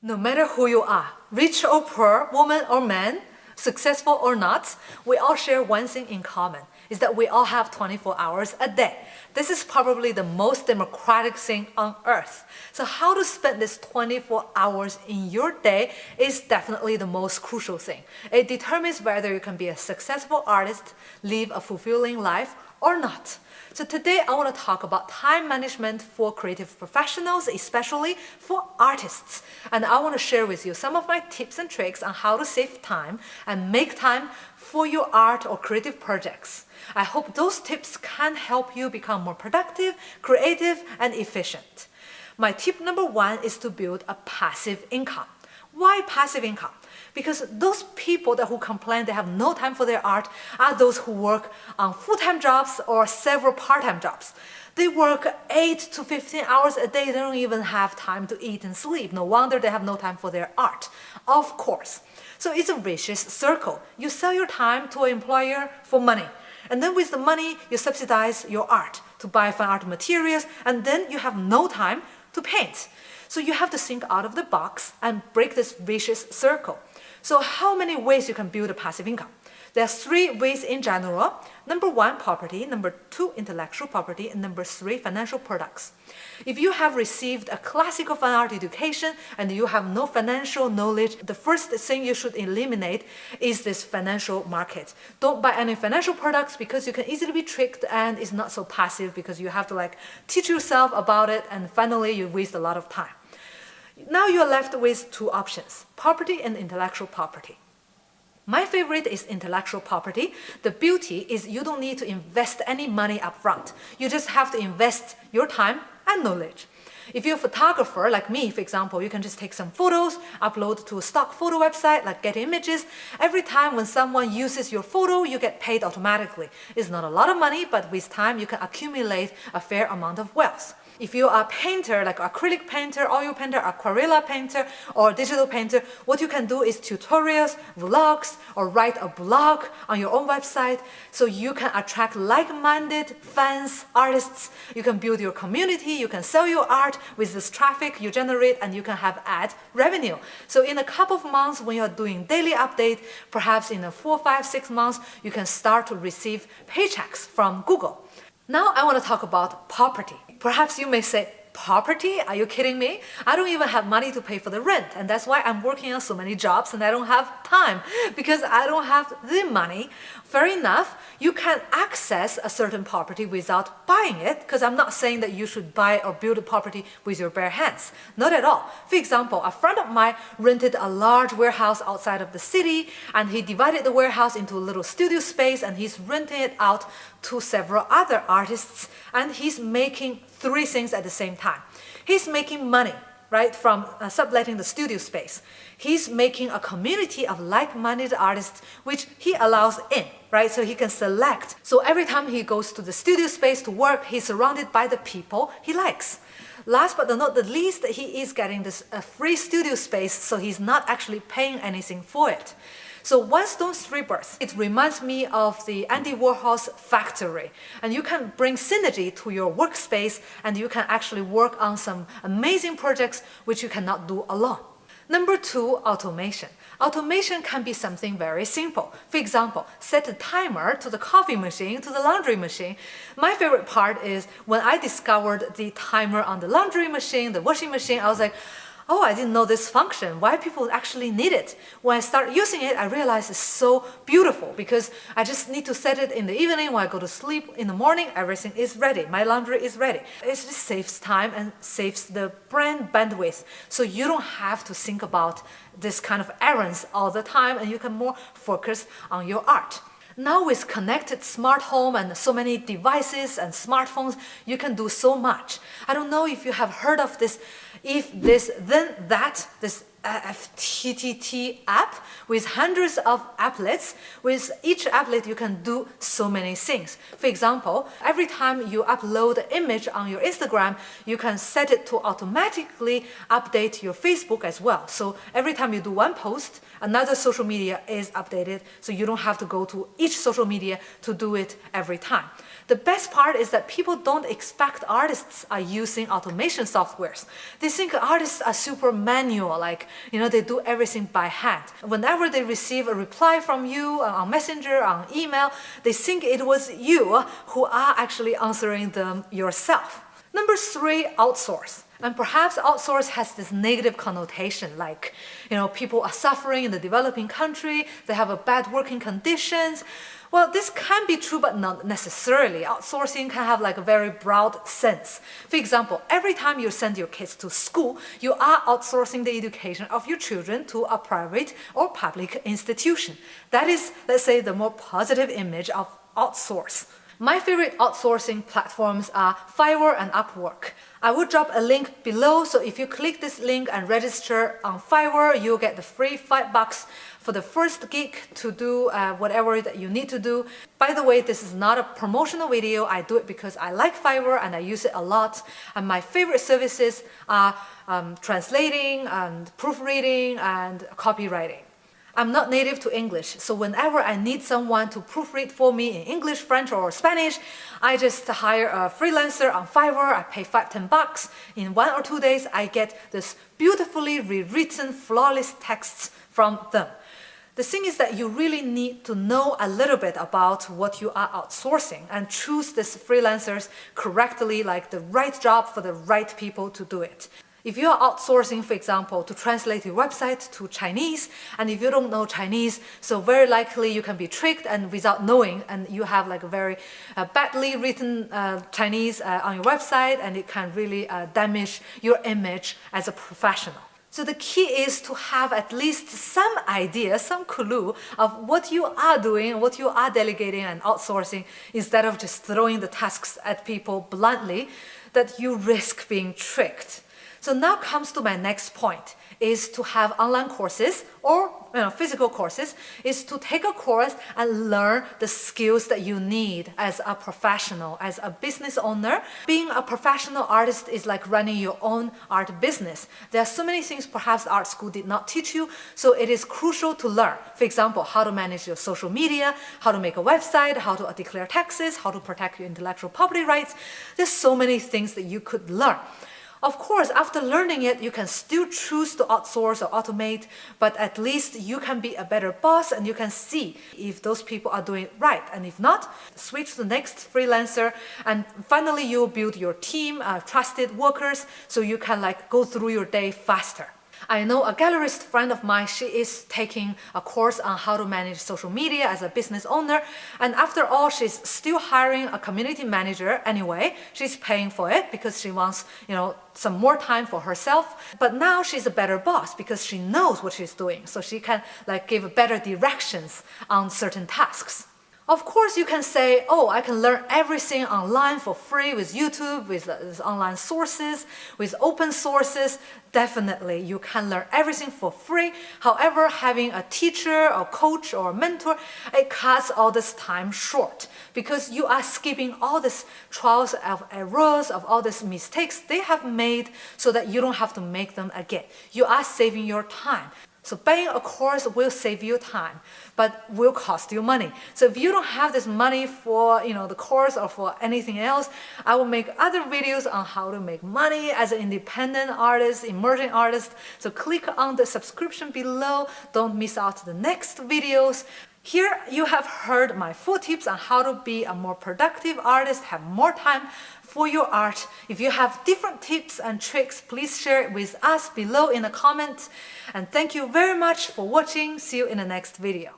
No matter who you are, rich or poor, woman or man, successful or not, we all share one thing in common, is that we all have 24 hours a day. This is probably the most democratic thing on earth. So how to spend this 24 hours in your day is definitely the most crucial thing. It determines whether you can be a successful artist, live a fulfilling life, or not. So today I want to talk about time management for creative professionals, especially for artists. And I want to share with you some of my tips and tricks on how to save time and make time for your art or creative projects. I hope those tips can help you become more productive, creative, and efficient. My tip number one is to build a passive income. Why passive income? Because those people who complain they have no time for their art are those who work on full-time jobs or several part-time jobs. They work 8 to 15 hours a day. They don't even have time to eat and sleep. No wonder they have no time for their art. Of course. So it's a vicious circle. You sell your time to an employer for money. And then with the money, you subsidize your art to buy fine art materials. And then you have no time to paint. So you have to think out of the box and break this vicious circle. So how many ways you can build a passive income? There are 3 ways in general. Number 1, property. Number 2, intellectual property. And number 3, financial products. If you have received a classical fine art education and you have no financial knowledge, the first thing you should eliminate is this financial market. Don't buy any financial products because you can easily be tricked and it's not so passive because you have to teach yourself about it and finally you waste a lot of time. Now you're left with 2 options, property and intellectual property. My favorite is intellectual property. The beauty is you don't need to invest any money up front. You just have to invest your time and knowledge. If you're a photographer like me, for example, you can just take some photos, upload to a stock photo website like Getty Images. Every time when someone uses your photo, you get paid automatically. It's not a lot of money, but with time you can accumulate a fair amount of wealth. If you are a painter, like acrylic painter, oil painter, aquarella painter, or digital painter, what you can do is tutorials, vlogs, or write a blog on your own website so you can attract like-minded fans, artists. You can build your community, you can sell your art with this traffic you generate, and you can have ad revenue. So in a couple of months when you're doing daily update, perhaps in 4, 5, 6 months, you can start to receive paychecks from Google. Now I want to talk about property. Perhaps you may say, property? Are you kidding me? I don't even have money to pay for the rent, and that's why I'm working on so many jobs and I don't have time because I don't have the money. Fair enough, you can access a certain property without buying it, because I'm not saying that you should buy or build a property with your bare hands. Not at all. For example, a friend of mine rented a large warehouse outside of the city, and he divided the warehouse into a little studio space, and he's renting it out to several other artists, and he's making 3 things at the same time. He's making money, right, from subletting the studio space. He's making a community of like-minded artists, which he allows in, right, so he can select. So every time he goes to the studio space to work, he's surrounded by the people he likes. Last but not the least, he is getting this free studio space, so he's not actually paying anything for it. So 1 stone, 3 birds. It reminds me of the Andy Warhol's factory. And you can bring synergy to your workspace and you can actually work on some amazing projects which you cannot do alone. Number 2, automation. Automation can be something very simple. For example, set a timer to the coffee machine, to the laundry machine. My favorite part is when I discovered the timer on the laundry machine, the washing machine, I was like, oh, I didn't know this function, why people actually need it. When I start using it, I realize it's so beautiful because I just need to set it in the evening when I go to sleep. In the morning, everything is ready. My laundry is ready. It just saves time and saves the brain bandwidth. So you don't have to think about this kind of errands all the time and you can more focus on your art. Now with connected smart home and so many devices and smartphones, you can do so much. I don't know if you have heard of this if this, then that, this FTTT app with hundreds of applets. With each applet, you can do so many things. For example, every time you upload an image on your Instagram, you can set it to automatically update your Facebook as well. So every time you do one post, another social media is updated, so you don't have to go to each social media to do it every time. The best part is that people don't expect artists are using automation softwares. They think artists are super manual, like they do everything by hand. Whenever they receive a reply from you on Messenger, on email, they think it was you who are actually answering them yourself. Number 3, outsource. And perhaps outsource has this negative connotation, like, people are suffering in the developing country, they have bad working conditions. Well, this can be true, but not necessarily. Outsourcing can have a very broad sense. For example, every time you send your kids to school, you are outsourcing the education of your children to a private or public institution. That is, let's say, the more positive image of outsource. My favorite outsourcing platforms are Fiverr and Upwork. I will drop a link below, so if you click this link and register on Fiverr, you'll get the free $5 for the first gig to do whatever that you need to do. By the way, this is not a promotional video. I do it because I like Fiverr and I use it a lot. And my favorite services are translating and proofreading and copywriting. I'm not native to English, so whenever I need someone to proofread for me in English, French, or Spanish, I just hire a freelancer on Fiverr. I pay $5-10. In 1 or 2 days, I get this beautifully rewritten, flawless texts from them. The thing is that you really need to know a little bit about what you are outsourcing and choose these freelancers correctly, like the right job for the right people to do it. If you are outsourcing, for example, to translate your website to Chinese, and if you don't know Chinese, so very likely you can be tricked and without knowing, and you have a very badly written Chinese on your website, and it can really damage your image as a professional. So the key is to have at least some idea, some clue of what you are doing, what you are delegating and outsourcing, instead of just throwing the tasks at people bluntly, that you risk being tricked. So now comes to my next point, is to have online courses or physical courses, is to take a course and learn the skills that you need as a professional, as a business owner. Being a professional artist is like running your own art business. There are so many things perhaps the art school did not teach you, so it is crucial to learn. For example, how to manage your social media, how to make a website, how to declare taxes, how to protect your intellectual property rights. There's so many things that you could learn. Of course, after learning it, you can still choose to outsource or automate, but at least you can be a better boss and you can see if those people are doing it right. And if not, switch to the next freelancer, and finally you'll build your team of trusted workers so you can go through your day faster. I know a gallerist friend of mine, she is taking a course on how to manage social media as a business owner, and after all, she's still hiring a community manager anyway. She's paying for it because she wants, some more time for herself. But now she's a better boss because she knows what she's doing, so she can give better directions on certain tasks. Of course, you can say, oh, I can learn everything online for free with YouTube, with online sources, with open sources. Definitely, you can learn everything for free. However, having a teacher or coach or mentor, it cuts all this time short because you are skipping all these trials of errors, of all these mistakes they have made so that you don't have to make them again. You are saving your time. So buying a course will save you time, but will cost you money. So if you don't have this money for the course or for anything else, I will make other videos on how to make money as an independent artist, emerging artist. So click on the subscription below. Don't miss out the next videos. Here you have heard my full tips on how to be a more productive artist, have more time for your art. If you have different tips and tricks, please share it with us below in the comments. And thank you very much for watching. See you in the next video.